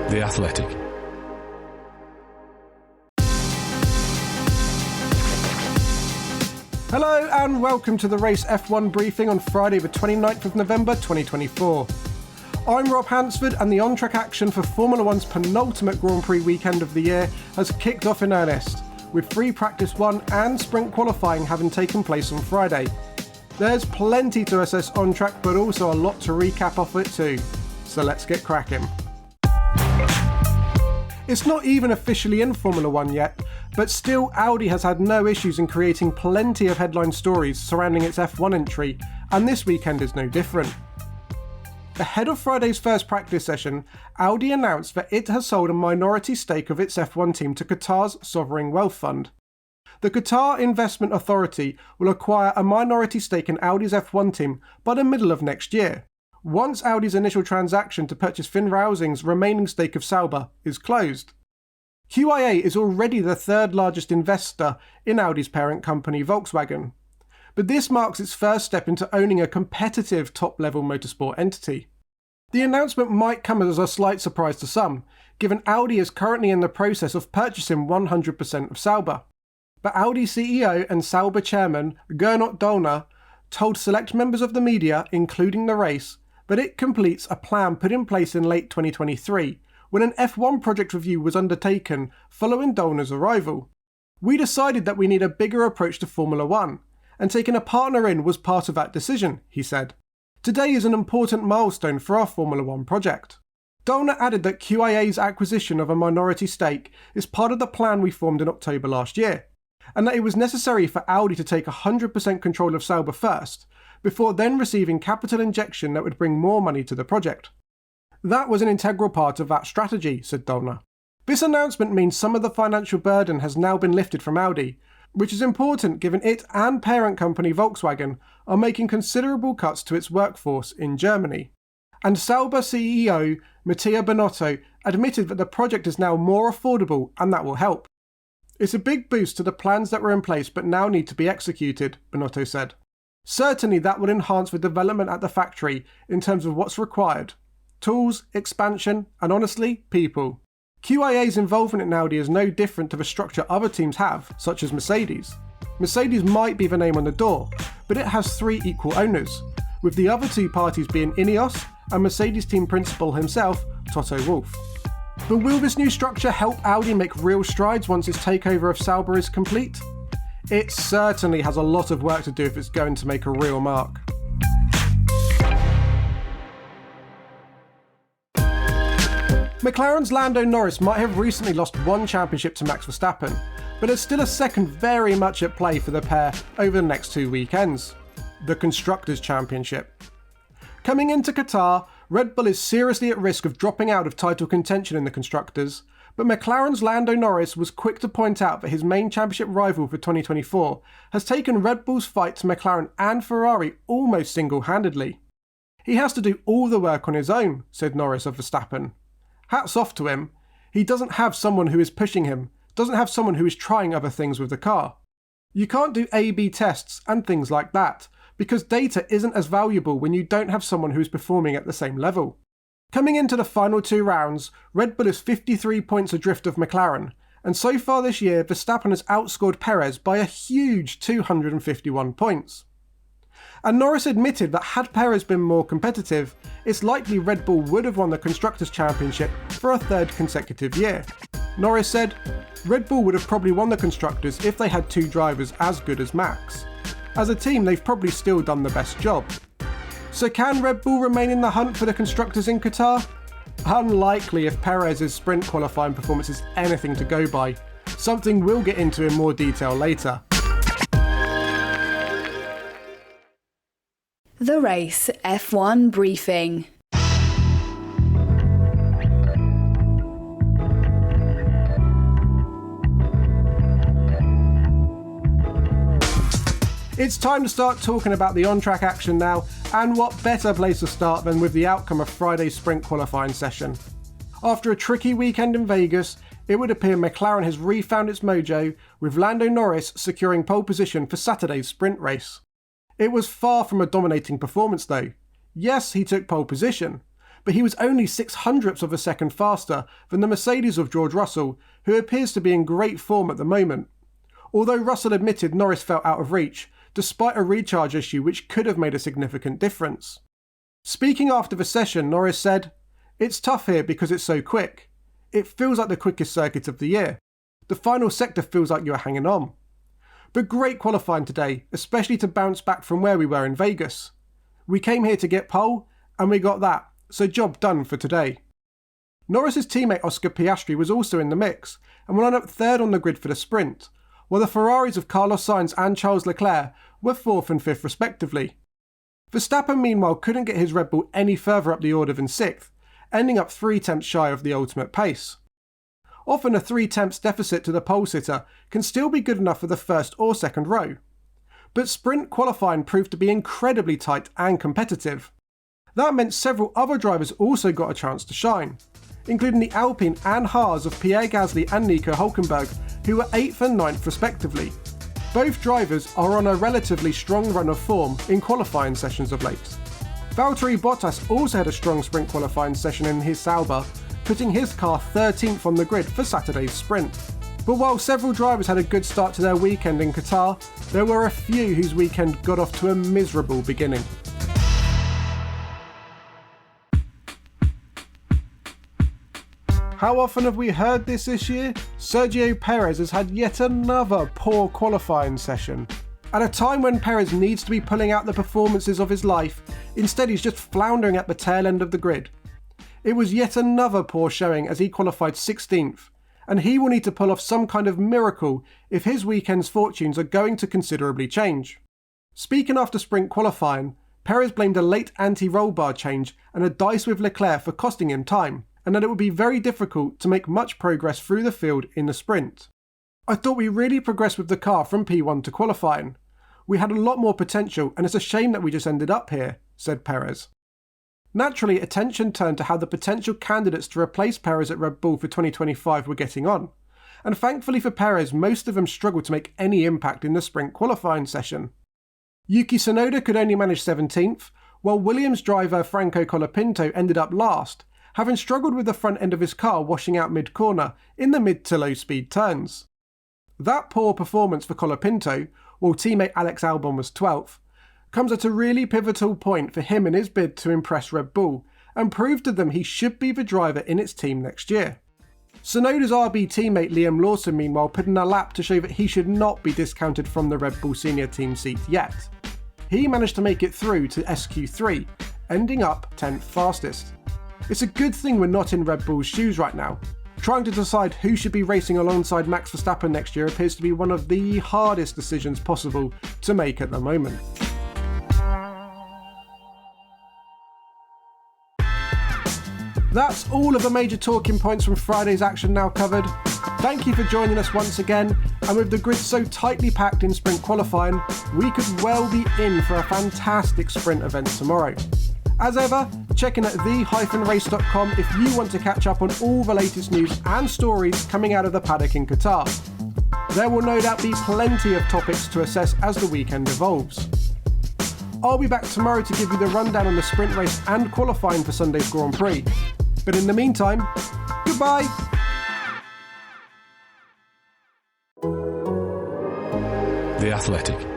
The Athletic. Hello and welcome to the Race F1 briefing on Friday the 29th of November 2024. I'm Rob Hansford and the on-track action for Formula One's penultimate Grand Prix weekend of the year has kicked off in earnest, with free practice 1 and sprint qualifying having taken place on Friday. There's plenty to assess on track but also a lot to recap off it too, so let's get cracking. It's not even officially in Formula One yet, but still Audi has had no issues in creating plenty of headline stories surrounding its F1 entry, and this weekend is no different. Ahead of Friday's first practice session, Audi announced that it has sold a minority stake of its F1 team to Qatar's sovereign wealth fund. The Qatar Investment Authority will acquire a minority stake in Audi's F1 team by the middle of next year, once Audi's initial transaction to purchase Finn Rausing's remaining stake of Sauber is closed. QIA is already the third largest investor in Audi's parent company Volkswagen, but this marks its first step into owning a competitive top-level motorsport entity. The announcement might come as a slight surprise to some, given Audi is currently in the process of purchasing 100% of Sauber. But Audi CEO and Sauber chairman Gernot Dollner told select members of the media, including the race, that it completes a plan put in place in late 2023, when an F1 project review was undertaken following Dollner's arrival. We decided that we need a bigger approach to Formula One, and taking a partner in was part of that decision, he said. Today is an important milestone for our Formula One project. Dollner added that QIA's acquisition of a minority stake is part of the plan we formed in October last year, and that it was necessary for Audi to take 100% control of Sauber first, before then receiving capital injection that would bring more money to the project. That was an integral part of that strategy, said Dollner. This announcement means some of the financial burden has now been lifted from Audi, which is important given it and parent company Volkswagen are making considerable cuts to its workforce in Germany. And Sauber CEO Mattia Binotto admitted that the project is now more affordable and that will help. It's a big boost to the plans that were in place but now need to be executed, Binotto said. Certainly that would enhance the development at the factory in terms of what's required. Tools, expansion, and honestly, people. QIA's involvement in Audi is no different to the structure other teams have, such as Mercedes. Mercedes might be the name on the door, but it has 3 equal owners, with the other 2 parties being Ineos and Mercedes team principal himself, Toto Wolff. But will this new structure help Audi make real strides once its takeover of Sauber is complete? It certainly has a lot of work to do if it's going to make a real mark. McLaren's Lando Norris might have recently lost one championship to Max Verstappen, but there's still a second very much at play for the pair over the next 2 weekends. The Constructors' Championship. Coming into Qatar, Red Bull is seriously at risk of dropping out of title contention in the Constructors, but McLaren's Lando Norris was quick to point out that his main championship rival for 2024 has taken Red Bull's fight to McLaren and Ferrari almost single-handedly. He has to do all the work on his own, said Norris of Verstappen. Hats off to him. He doesn't have someone who is pushing him, doesn't have someone who is trying other things with the car. You can't do A/B tests and things like that, because data isn't as valuable when you don't have someone who is performing at the same level. Coming into the final 2 rounds, Red Bull is 53 points adrift of McLaren, and so far this year Verstappen has outscored Perez by a huge 251 points. And Norris admitted that had Perez been more competitive, it's likely Red Bull would have won the Constructors' Championship for a 3rd consecutive year. Norris said, Red Bull would have probably won the Constructors if they had 2 drivers as good as Max. As a team, they've probably still done the best job. So can Red Bull remain in the hunt for the Constructors in Qatar? Unlikely if Perez's sprint qualifying performance is anything to go by, something we'll get into in more detail later. The Race F1 briefing. It's time to start talking about the on-track action now, and what better place to start than with the outcome of Friday's sprint qualifying session. After a tricky weekend in Vegas, it would appear McLaren has refound its mojo, with Lando Norris securing pole position for Saturday's sprint race. It was far from a dominating performance though. Yes, he took pole position, but he was only 0.06 of a second faster than the Mercedes of George Russell, who appears to be in great form at the moment. Although Russell admitted Norris felt out of reach, despite a recharge issue which could have made a significant difference. Speaking after the session, Norris said, "It's tough here because it's so quick. It feels like the quickest circuit of the year. The final sector feels like you're hanging on. But great qualifying today, especially to bounce back from where we were in Vegas. We came here to get pole, and we got that, so job done for today." Norris's teammate Oscar Piastri was also in the mix, and went up third on the grid for the sprint, while the Ferraris of Carlos Sainz and Charles Leclerc were 4th and 5th respectively. Verstappen meanwhile couldn't get his Red Bull any further up the order than 6th, ending up 3 tenths shy of the ultimate pace. Often a 3 tenths deficit to the pole sitter can still be good enough for the first or second row. But sprint qualifying proved to be incredibly tight and competitive. That meant several other drivers also got a chance to shine, including the Alpine and Haas of Pierre Gasly and Nico Hülkenberg, who were 8th and 9th respectively. Both drivers are on a relatively strong run of form in qualifying sessions of late. Valtteri Bottas also had a strong sprint qualifying session in his Sauber, putting his car 13th on the grid for Saturday's sprint. But while several drivers had a good start to their weekend in Qatar, there were a few whose weekend got off to a miserable beginning. How often have we heard this year? Sergio Perez has had yet another poor qualifying session. At a time when Perez needs to be pulling out the performances of his life, instead he's just floundering at the tail end of the grid. It was yet another poor showing as he qualified 16th, and he will need to pull off some kind of miracle if his weekend's fortunes are going to considerably change. Speaking after sprint qualifying, Perez blamed a late anti-roll bar change and a dice with Leclerc for costing him time, and that it would be very difficult to make much progress through the field in the sprint. "I thought we really progressed with the car from P1 to qualifying. We had a lot more potential and it's a shame that we just ended up here," said Perez. Naturally, attention turned to how the potential candidates to replace Perez at Red Bull for 2025 were getting on, and thankfully for Perez, most of them struggled to make any impact in the sprint qualifying session. Yuki Tsunoda could only manage 17th, while Williams driver Franco Colapinto ended up last, having struggled with the front end of his car washing out mid-corner in the mid to low speed turns. That poor performance for Colapinto, while teammate Alex Albon was 12th, comes at a really pivotal point for him in his bid to impress Red Bull and prove to them he should be the driver in its team next year. Tsunoda's RB teammate Liam Lawson meanwhile put in a lap to show that he should not be discounted from the Red Bull senior team seat yet. He managed to make it through to SQ3, ending up 10th fastest. It's a good thing we're not in Red Bull's shoes right now. Trying to decide who should be racing alongside Max Verstappen next year appears to be one of the hardest decisions possible to make at the moment. That's all of the major talking points from Friday's action now covered. Thank you for joining us once again, and with the grid so tightly packed in sprint qualifying, we could well be in for a fantastic sprint event tomorrow. As ever, check in at the-race.com if you want to catch up on all the latest news and stories coming out of the paddock in Qatar. There will no doubt be plenty of topics to assess as the weekend evolves. I'll be back tomorrow to give you the rundown on the sprint race and qualifying for Sunday's Grand Prix. But in the meantime, goodbye! The Athletic.